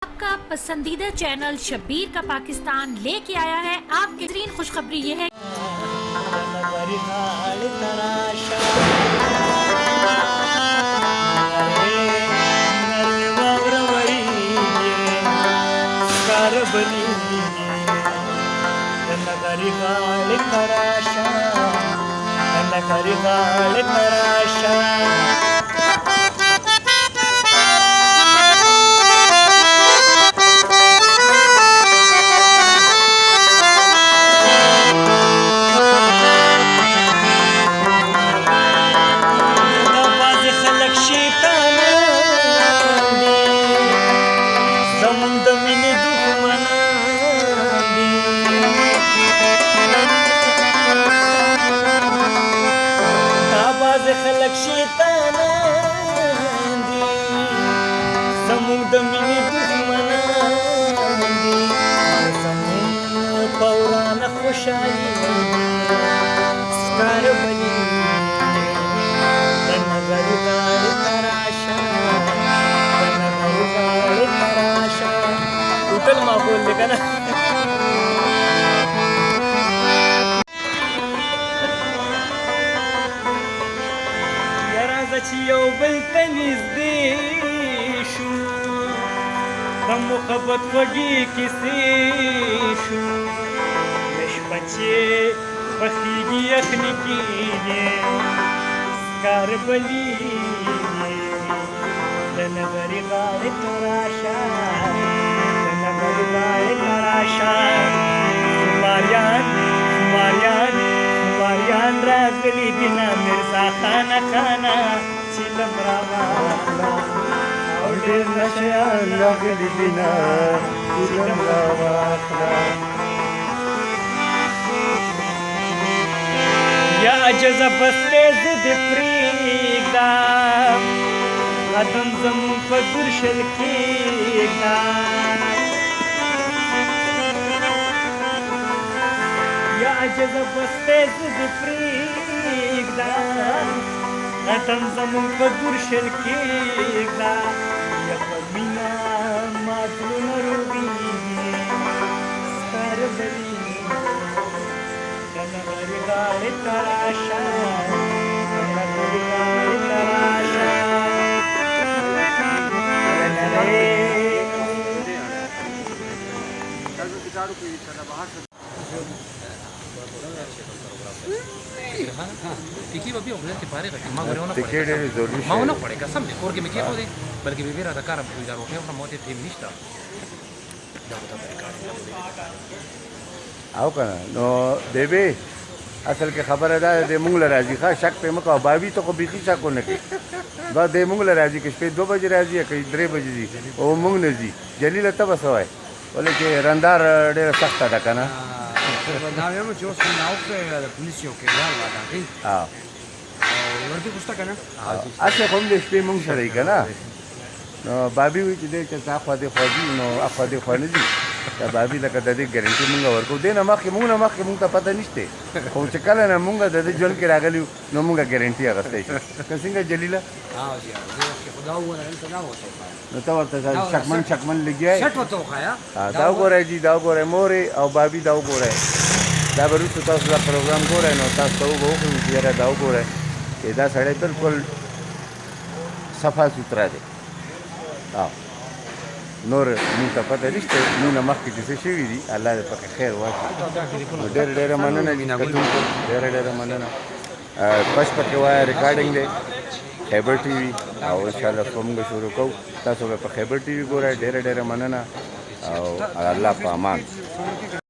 आपका पसंदीदा चैनल शब्बीर का पाकिस्तान लेके आया है आपके बेहतरीन खुशखबरी ये है خلق شیطانان دي زموږ د مینې دښمنان دي زموږ په ورانه خوشحالي سکاره بلي د نغري غاړې ته راشه د نغري غاړې ته راشه هوټل معقول دی که نه چې یو بل ته نږدې شو د محبت خوږې کیسې شو د شپه چې پخېږي یخني کېږي سکار بلیږي د نغري غاړې ته راشه د نغري غاړې ته راشه خماریان راغلي دینه مرزا خانه چیلم راواخله او ډېر نشیان راغلي دینه چیلم راواخله یا عجزه بس دی زه دې پرېږدم قدم زموږ په درشل کېږدم یا عجزه بس دی زه دې پرېږدم قدم زموږ په درشل کېږده یا په مینه ما زړونه روغېږي سکاره بلیږي د نغري غاړې ته راشه د نغري غاړې ته راشه Tiki babi orang tu pare kat mak orang nak pare. Mau nak pare kasam ni. Orang kami kau ni, bagi bibi rata karam tu jarum. Orang mau dia tim nista. Dah betul mereka. आओ का नो देवे असल के खबर है दे मुंगल राजी खा शक पे मका बाबी तो को बिखी शक होने के बा दे मुंगल राजी के पे 2 बजे राजी है कहीं 3 बजे जी ओ मुंग ने जी जलील तब सवाय बोले कि रंदार डे सख्त था कना Naam yo जो सुनाओ के पुलिसियों के यार वादा की हां वर्दी पुस्तक है ना ऐसे हम ले पे मुंग सरे कना नो बाबी हुई दे के साफ दे खोजी नो अफा दे खोने जी دا بابي لکه د دې ګارانټي مونږ ورکو دې نه مخکې مونږ ته پته نشته خو چې کله نه مونږ د دې ژوند کې راغلي نو مونږ ګارانټي اخیستی شو که څنګه جلیله جی خدا وره انت نه وته نو ته ورته شکمن لګیا شټ وته خایا دا وګورئ جی دا وګورئ مورې او بابي دا وګورئ دا به وروسته تاسو دا پروګرام ګورئ نو تاسو ته وګورئ چې یاره دا وګورئ چې دا سړی بالکل صفا سوتره دی نور مونږ ته پته نشته مونږ مخکې چې څه شوي دي الله دې پکې خیر واچوي ډېره مننه ډېره مننه پس پکې وایه ریکارډینګ دی خیبر ټي وي او انشاءالله په موږ شروع کوو تاسو به په خیبر ټي وي ګورئ ډېره مننه او الله په امان